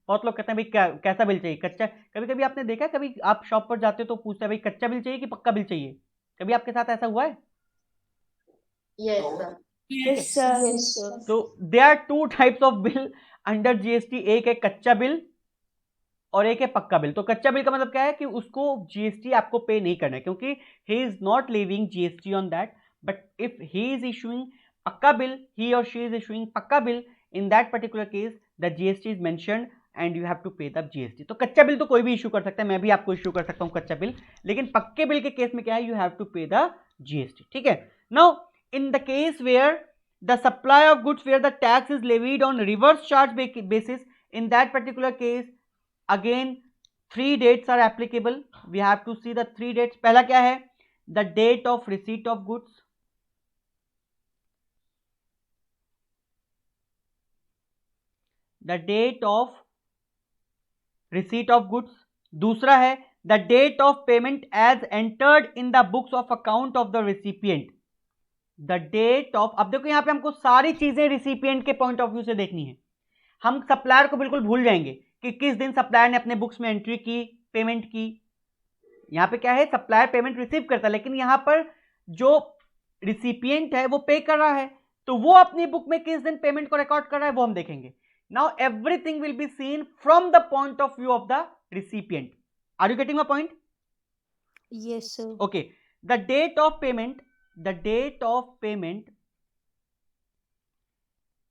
Speaker 1: बहुत लोग कहते हैं भाई कैसा बिल चाहिए? कच्चा। कभी कभी आपने देखा है, कभी आप शॉप पर जाते हो तो पूछते हैं भाई कच्चा बिल चाहिए कि पक्का बिल चाहिए? कभी आपके साथ ऐसा हुआ है?
Speaker 2: Yes sir. Yes sir.
Speaker 1: तो there are two types of bill under GST, एक है कच्चा बिल और एक है पक्का बिल। तो कच्चा बिल का मतलब क्या है कि उसको जीएसटी आपको पे नहीं करना है, क्योंकि he is not leaving GST on that, but if he is issuing पक्का बिल, ही और शी इज इशूइंग पक्का bill, in that particular case the GST is mentioned and you have to pay the GST. तो कच्चा bill तो कोई भी issue कर सकता है, मैं भी आपको इशू कर सकता हूं कच्चा बिल, लेकिन पक्के बिल के केस में क्या है? You have to pay the GST. ठीक है, now in the case where the supply of goods where the tax is levied on reverse charge basis, in that particular case again 3 dates are applicable. We have to see the 3 dates. पहला क्या है? the date of receipt of goods, the date of receipt of goods. दूसरा है the date of payment as entered in the books of account of the recipient. The date of, अब देखो यहां पे हमको सारी चीजें रिसिपिएंट के पॉइंट ऑफ व्यू से देखनी है। हम सप्लायर को बिल्कुल भूल जाएंगे कि किस दिन सप्लायर ने अपने बुक्स में एंट्री की, पेमेंट की। यहां पे क्या है? सप्लायर पेमेंट रिसीव करता है, लेकिन यहां पर जो रिसिपिएंट है वो पे कर रहा है, तो वो अपनी बुक में किस दिन पेमेंट को रिकॉर्ड कर रहा है वो हम देखेंगे। Now everything will be seen from the point of view of the recipient. Are you getting my point?
Speaker 2: Yes sir.
Speaker 1: Okay, the date of payment, the date of payment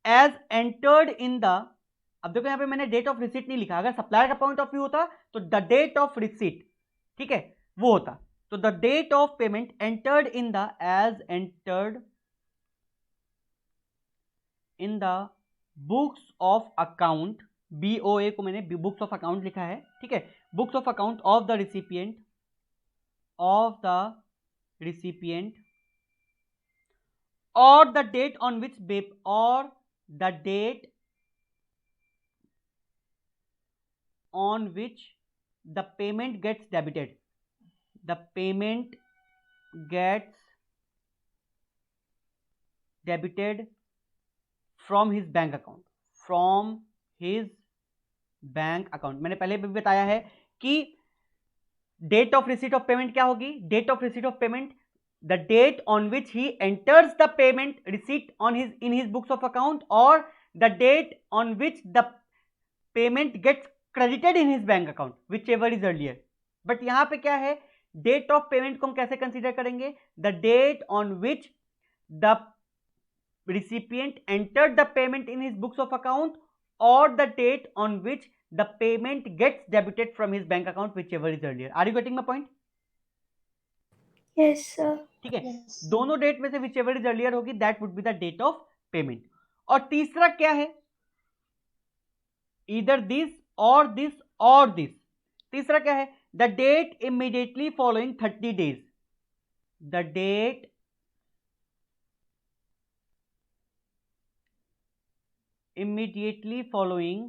Speaker 1: as entered in the, अब देखो यहां पे मैंने date of receipt नहीं लिखा, अगर supplier का point of view होता तो द डेट ऑफ रिसीट, ठीक है, वो होता। तो the date of payment entered in the, as entered in the books of account, BOA को मैंने बुक्स ऑफ अकाउंट लिखा है, ठीक है, books of account of the recipient, of the recipient, or the date on which or the date on which the payment gets debited, the payment gets debited from his bank account, from his bank account. मैंने पहले भी बताया है कि date of receipt of payment क्या होगी? Date of receipt of payment, the date on which he enters the payment receipt on his in his books of account, or the date on which the payment gets credited in his bank account, whichever is earlier. but यहां पे क्या है? Date of payment को हम कैसे consider करेंगे? The date on which the recipient entered the payment in his books of account, or the date on which the payment gets debited from his bank account, whichever is earlier. Are you getting my point?
Speaker 2: Yes sir.
Speaker 1: ठीक है, दोनों date में से whichever is earlier होगी, that would be the date of payment. और तीसरा क्या है? either this or this or this. तीसरा क्या है? the date immediately following 30 days, the date immediately following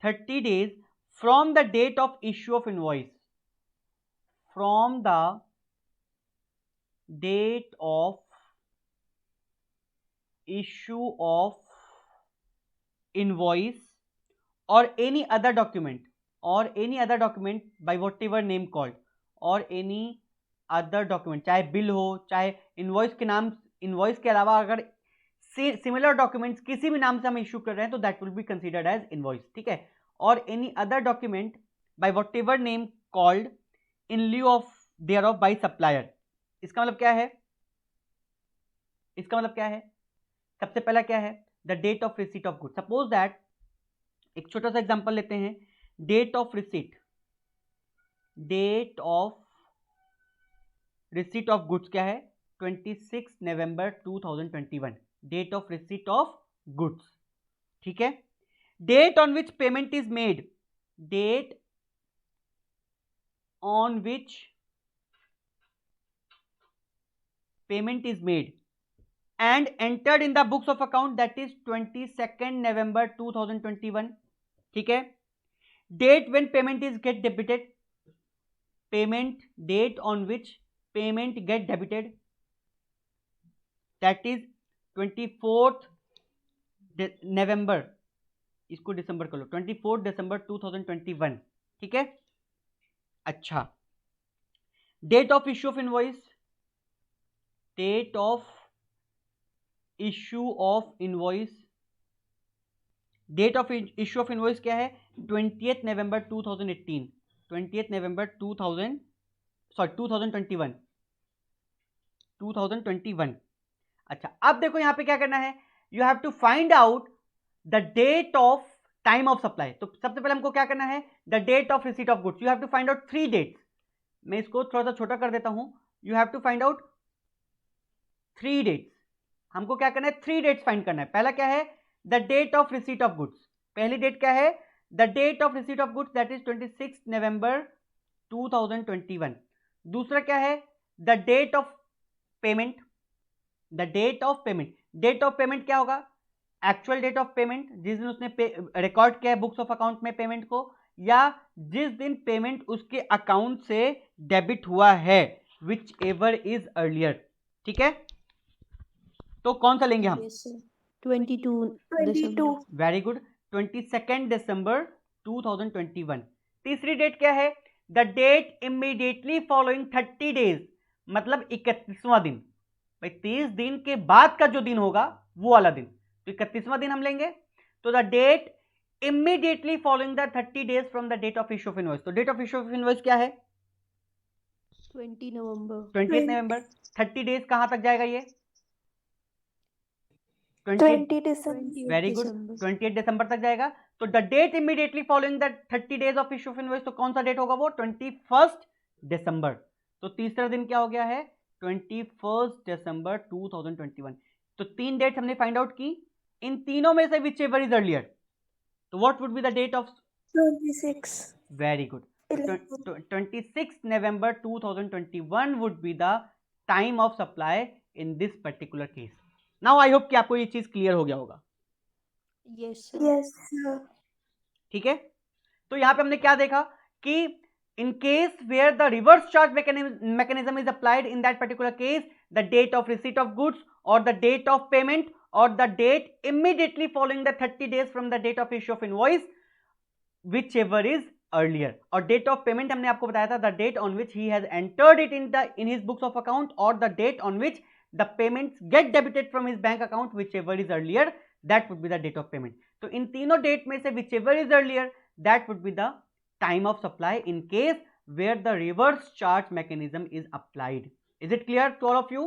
Speaker 1: 30 days from the date of issue of invoice, from the date of issue of invoice or any other document, or any other document by whatever name called, or any other document, चाहे bill हो, चाहे invoice के नाम, invoice के अलावा अगर similar documents किसी भी नाम से हम इश्यू कर रहे हैं तो that will be considered as invoice, ठीक है। और any other document by whatever name called in lieu of thereof by supplier. इसका मतलब क्या है, इसका मतलब क्या है, सबसे पहला क्या है, the date of receipt of goods. Suppose that, एक छोटा सा एग्जांपल लेते हैं, date of receipt, date of receipt of goods क्या है, 26 नवंबर 2021, date of receipt of goods, ठीक है। Date on which payment is made, date on which payment is made and entered in the books of account, that is 22nd November 2021, ठीक है। Date when payment is get debited, payment date on which payment get debited, that is 24th November, इसको दिसंबर कर लो, 24 दिसंबर 2021, ठीक है। अच्छा, date of issue of invoice, date of issue of invoice, date of issue of invoice क्या है, 20th नवंबर 2018, 20th नवंबर 2021। अच्छा, अब देखो यहां पे क्या करना है, you have to find out the date of time of supply. तो सबसे पहले हमको क्या करना है, the date of receipt of goods. You have to find out 3 dates. मैं इसको थोड़ा सा छोटा कर देता हूं, you have to find out 3 dates. हमको क्या करना है, 3 डेट्स फाइंड करना है। पहला क्या है, the date of receipt of goods. पहली डेट क्या है, the date of receipt of goods, that is 26 नवंबर 2021। दूसरा क्या है, the date of payment, the date of payment. Date of payment क्या होगा, एक्चुअल डेट ऑफ पेमेंट, जिस दिन उसने रिकॉर्ड किया है बुक्स ऑफ अकाउंट में पेमेंट को, या जिस दिन पेमेंट उसके अकाउंट से डेबिट हुआ है, विच एवर इज अर्लियर, ठीक है। तो कौन सा लेंगे हम,
Speaker 2: 22।
Speaker 1: Very good, 22 December 2021। तीसरी डेट क्या है, the date immediately following 30 days, मतलब 31वां दिन। भाई 30 दिन के बाद का जो दिन होगा वो वाला दिन, तो 31वां दिन हम लेंगे। तो the date immediately following the 30 days from the date of issue of invoice. तो date of issue of invoice क्या है,
Speaker 2: 20 नवंबर,
Speaker 1: 20 नवंबर। 30 डेज कहां तक जाएगा ये,
Speaker 2: 20 दिसंबर,
Speaker 1: वेरी गुड, 28 दिसंबर तक जाएगा। तो the date immediately following the 30 days of issue of invoice, तो कौन सा डेट होगा वो, 21 दिसंबर। तो तीसरा दिन क्या हो गया है, 21 दिसंबर 2021। तो 3 डेट हमने फाइंड आउट की, इन तीनों में से विच एवर इज अर्लियर, तो what would be the date of
Speaker 2: 26,
Speaker 1: very good, 26 November 2021 would be the time of supply in this particular case. Now I hope कि आपको ये चीज क्लियर हो गया होगा।
Speaker 2: यस सर,
Speaker 1: ठीक है। तो यहां पे हमने क्या देखा कि in case where the reverse charge mechanism is applied, in that particular case the date of receipt of goods or the date of payment or the date immediately following the 30 days from the date of issue of invoice, whichever is earlier। और date of payment हमने आपको बताया था, the date on which he has entered it in his books of account, or the date on which the payments get debited from his bank account, whichever is earlier, that would be the date of payment। तो इन तीनों date में से whichever is earlier, that would be the time of supply in case where the reverse charge mechanism is applied। Is it clear to all of you?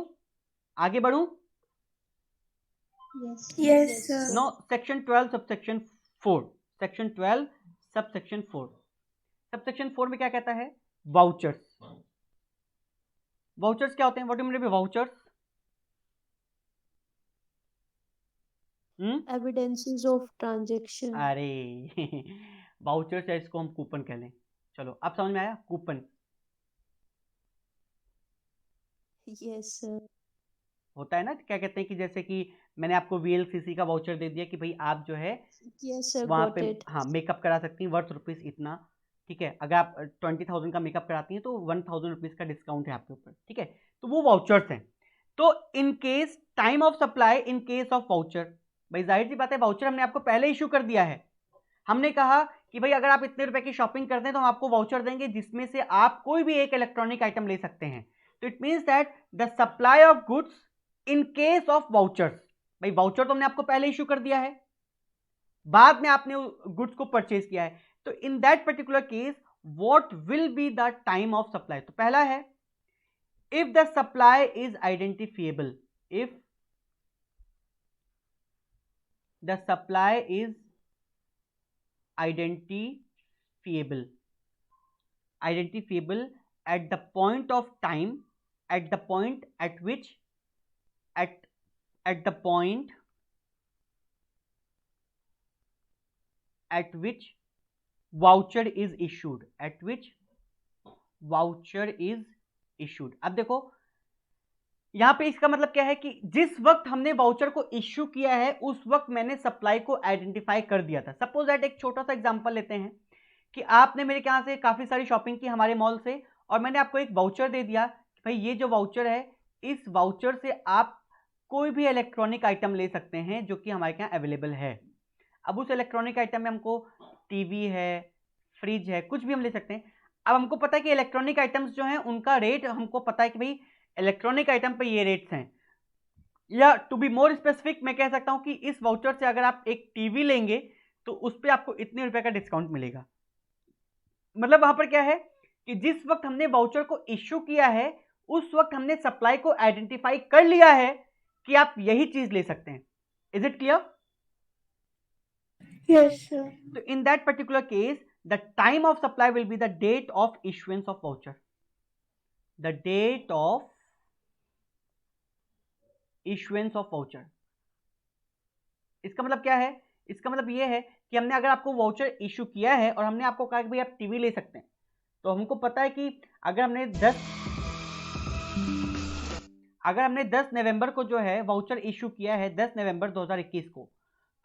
Speaker 1: आगे बढ़ूं?
Speaker 2: yes sir।
Speaker 1: Now section 12 subsection 4, section 12 subsection 4, subsection 4 में क्या कहता है, vouchers. Vouchers क्या होते हैं, what do you mean by vouchers,
Speaker 2: evidences of transaction.
Speaker 1: अरे vouchers है, इसको हम कूपन कह लें। चलो अब समझ में आया, कूपन।
Speaker 2: Yes sir.
Speaker 1: होता है ना, क्या कहते हैं कि जैसे कि मैंने आपको VLCC का वाउचर दे दिया कि भाई आप जो है
Speaker 2: यस सर,
Speaker 1: वहां
Speaker 2: गॉट
Speaker 1: पे
Speaker 2: इट।
Speaker 1: हाँ मेकअप करा सकती हैं, वर्थ रुपीज इतना, ठीक है। अगर आप 20,000 का मेकअप कराती हैं तो 1,000 रुपीज का डिस्काउंट है आपके ऊपर, ठीक है। तो वो वाउचर्स हैं। तो in case time of supply in case of voucher, भाई जाहिर सी बात है वाउचर हमने आपको पहले इशू कर दिया है। हमने कहा कि भाई अगर आप इतने रुपए की शॉपिंग करते हैं तो हम आपको वाउचर देंगे जिसमें से आप कोई भी एक इलेक्ट्रॉनिक आइटम ले सकते हैं। तो it means that the supply of goods in case of vouchers, भाई वाउचर तो हमने आपको पहले इशू कर दिया है, बाद में आपने गुड्स को परचेज किया है, तो in that particular case what will be the time of supply. तो पहला है if the supply is identifiable, if the supply is identifiable at the point of time, at the point at which at the point at which voucher is issued, at which voucher is issued। अब देखो यहां पे इसका मतलब क्या है कि जिस वक्त हमने वाउचर को इश्यू किया है उस वक्त मैंने सप्लाई को आइडेंटिफाई कर दिया था। सपोज दैट एक छोटा सा एग्जांपल लेते हैं कि आपने मेरे यहाँ से काफी सारी शॉपिंग की हमारे मॉल से, और मैंने आपको एक वाउचर दे दिया कि भाई ये जो वाउचर है, इस वाउचर से आप कोई भी इलेक्ट्रॉनिक आइटम ले सकते हैं जो कि हमारे यहाँ अवेलेबल है। अब उस इलेक्ट्रॉनिक आइटम में हमको टीवी है, फ्रिज है, कुछ भी हम ले सकते हैं। अब हमको पता है कि इलेक्ट्रॉनिक आइटम्स जो हैं उनका रेट हमको पता है कि भाई इलेक्ट्रॉनिक आइटम पे ये रेट्स हैं, या टू बी मोर स्पेसिफिक मैं कह सकता हूं कि इस वाउचर से अगर आप एक टीवी लेंगे तो उस पर आपको इतने रुपए का डिस्काउंट मिलेगा। मतलब वहां पर क्या है कि जिस वक्त हमने वाउचर को इश्यू किया है उस वक्त हमने सप्लाई को आइडेंटिफाई कर लिया है कि आप यही चीज ले सकते हैं। Is it clear?
Speaker 2: Yes sir.
Speaker 1: तो in that particular case the time of supply will be the date of issuance of voucher, the date of issuance of voucher. इसका मतलब क्या है? इसका मतलब यह है कि हमने अगर आपको वाउचर इशू किया है और हमने आपको कहा कि भाई आप टीवी ले सकते हैं, तो हमको पता है कि अगर हमने 10 नवंबर को जो है वाउचर इशू किया है 10 नवंबर 2021 को,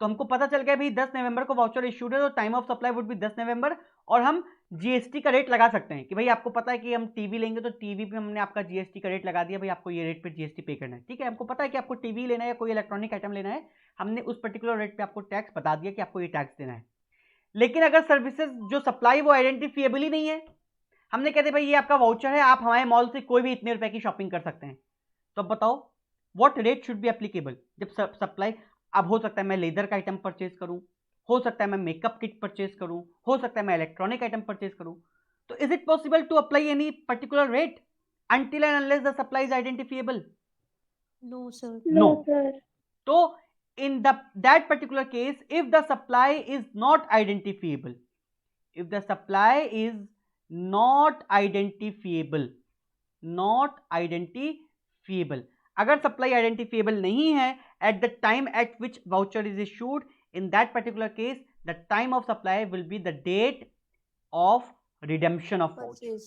Speaker 1: तो हमको पता चल गया भाई 10 नवंबर को वाउचर इशूड है तो time of supply would be 10 नवंबर, और हम जीएसटी का रेट लगा सकते हैं कि भाई आपको पता है कि हम टीवी लेंगे तो टीवी पे हमने आपका जीएसटी का रेट लगा दिया, भाई आपको ये रेट पे जीएसटी पे करना है। ठीक है, हमको पता है कि आपको टीवी लेना है या कोई इलेक्ट्रॉनिक आइटम लेना है, हमने उस पर्टिकुलर रेट पे आपको टैक्स बता दिया कि आपको ये टैक्स देना है। लेकिन अगर सर्विसेज जो सप्लाई वो आइडेंटिफिएबल ही नहीं है, हमने कहते भाई ये आपका वाउचर है, आप हमारे मॉल से कोई भी इतने रुपए की शॉपिंग कर सकते हैं, तो अब बताओ what rate should be applicable जब सप्लाई। अब हो सकता है मैं लेदर का आइटम परचेज करूं, हो सकता है मैं मेकअप किट परचेज करूं, हो सकता है मैं इलेक्ट्रॉनिक आइटम परचेज करूं, तो is it possible to apply any particular rate until and unless the supply is identifiable?
Speaker 2: No sir.
Speaker 1: No sir. So in that particular case, if the supply is not identifiable, if the supply is not identifiable, अगर supply identifiable नहीं है at the time at which voucher is issued, in that particular case the time of supply will be the date of redemption of voucher.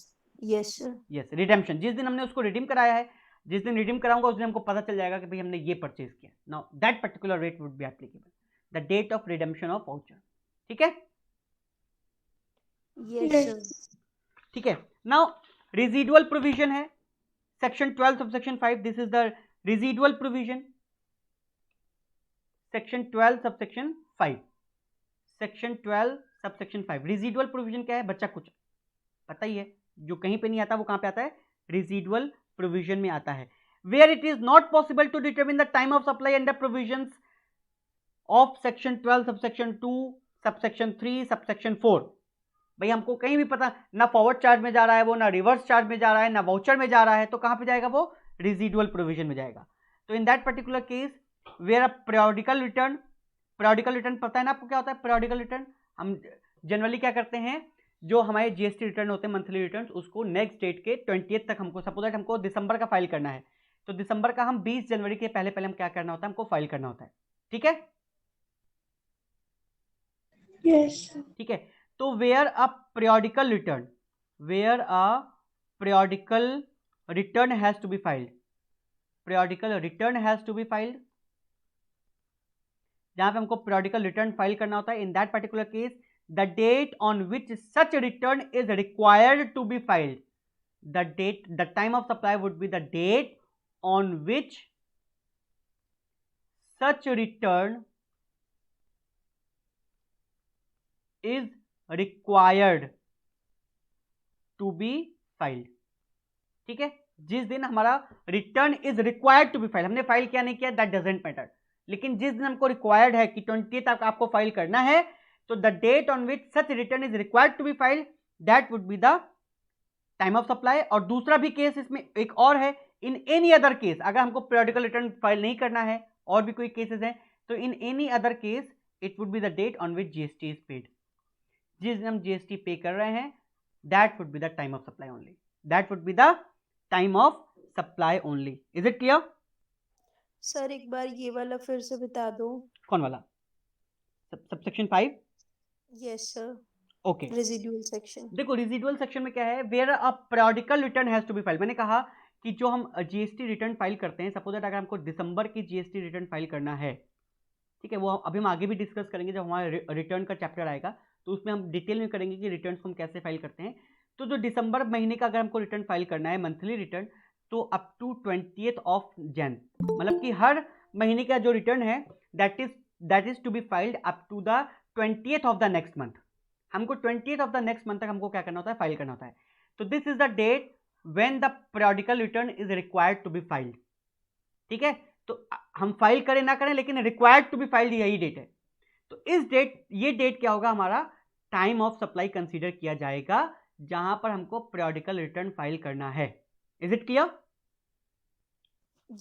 Speaker 2: Yes sir.
Speaker 1: Yes, redemption, जिस दिन हमने उसको redeem कराया है, जिस दिन रिडीम कराऊंगा उस दिन हमको पता चल जाएगा कि भाई हमने ये परचेज किया। Now that particular rate would be applicable, the date of redemption of voucher. ठीक है?
Speaker 2: Yes sir.
Speaker 1: ठीक है, नाउ रेजिडुअल प्रोविजन है section 12 subsection 5, this is the residual provision, section 12 subsection 5, section 12 subsection 5। Residual provision क्या है बच्चा? कुछ पता ही है, जो कहीं पे नहीं आता वो कहां पे आता है? रेजिडुअल प्रोविजन में आता है। Where it is not possible to determine the time of supply under provisions of section 12 subsection 2 subsection 3 subsection 4। भाई हमको कहीं भी पता ना फॉरवर्ड चार्ज में जा रहा है वो, ना रिवर्स चार्ज में जा रहा है, ना वाउचर में जा रहा है, तो कहां पे जाएगा वो? रेजिडुअल प्रोविजन में जाएगा। तो in that particular case where a periodical return, periodical return पता है ना आपको क्या होता है? पीरियोडिकल रिटर्न हम जनरली क्या करते हैं, जो हमारे जीएसटी रिटर्न होते हैं मंथली रिटर्न, उसको नेक्स्ट डेट के 20th तक हमको, सपोज दैट हमको दिसंबर का फाइल करना है, तो दिसंबर का हम 20 जनवरी के पहले पहले हम क्या करना होता है? हमको फाइल करना होता है। ठीक है?
Speaker 2: यस।
Speaker 1: ठीक है, तो where a periodical return, where a periodical return has to be filed, periodical return has to be filed, जहां पे हमको पीरियोडिकल रिटर्न फाइल करना होता है, in that particular case the date on which such return is required to be filed, the time of supply would be the date on which such return is required to be filed। ठीक है, जिस दिन हमारा return is required to be file, हमने file किया नहीं किया that doesn't matter, लेकिन जिस दिन हमको रिक्वायर्ड है कि 20th तक आपको फाइल करना है, तो the date on which such return is required to be filed, that would be the time of supply. और दूसरा भी केस इसमें एक और है, इन एनी अदर केस, अगर हमको पीरियोडिकल रिटर्न फाइल नहीं करना है, और भी कोई केसेस हैं, तो in any other case it would be the date on which GST is paid. जिस दिन हम जीएसटी पे कर रहे हैं, that would be the time of supply only, that would be the time of supply only. Is it clear?
Speaker 2: Sir एक बार ये वाला फिर से बता दो।
Speaker 1: कौन वाला? Subsection 5?
Speaker 2: Yes sir.
Speaker 1: Okay,
Speaker 2: residual section.
Speaker 1: देखो रेजिडुअल सेक्शन में क्या है, where a periodical return has to be filed. मैंने कहा कि जो हम जीएसटी रिटर्न फाइल करते हैं, सपोज दैट अगर हमको दिसंबर की जीएसटी रिटर्न फाइल करना है, ठीक है, वो अभी हम आगे भी डिस्कस करेंगे जब हमारा रिटर्न का चैप्टर आएगा, तो उसमें हम डिटेल में करेंगे कि रिटर्न को हम कैसे फाइल करते हैं। तो जो दिसंबर महीने का अगर हमको रिटर्न फाइल करना है, मंथली रिटर्न, तो up to 20th of Jan, मतलब कि हर महीने का जो रिटर्न है that is to be filed up to the 20th of the next month. हमको 20th of the next month तक हमको क्या करना होता है, फाइल करना होता है। तो this is the date when the periodical return is required to be filed. ठीक है, तो हम फाइल करें ना करें, लेकिन रिक्वायर्ड टू बी फाइल्ड यही डेट है। तो इस डेट, ये डेट क्या होगा, हमारा टाइम ऑफ सप्लाई कंसीडर किया जाएगा, जहां पर हमको पीरियोडिकल रिटर्न फाइल करना है। Is it clear?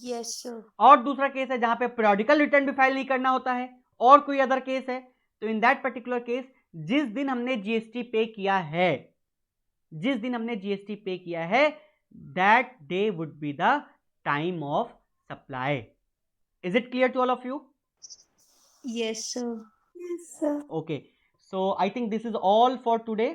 Speaker 2: Yes sir.
Speaker 1: और दूसरा केस है जहां पे पीरियोडिकल रिटर्न भी फाइल नहीं करना होता है, और कोई अदर केस है, तो इन दैट पर्टिकुलर केस जिस दिन हमने जीएसटी पे किया है, जिस दिन हमने जीएसटी पे किया है, that day would be the time of supply. Is it clear to all of you?
Speaker 2: Yes sir. Yes sir.
Speaker 1: Okay, so I think this is all for today.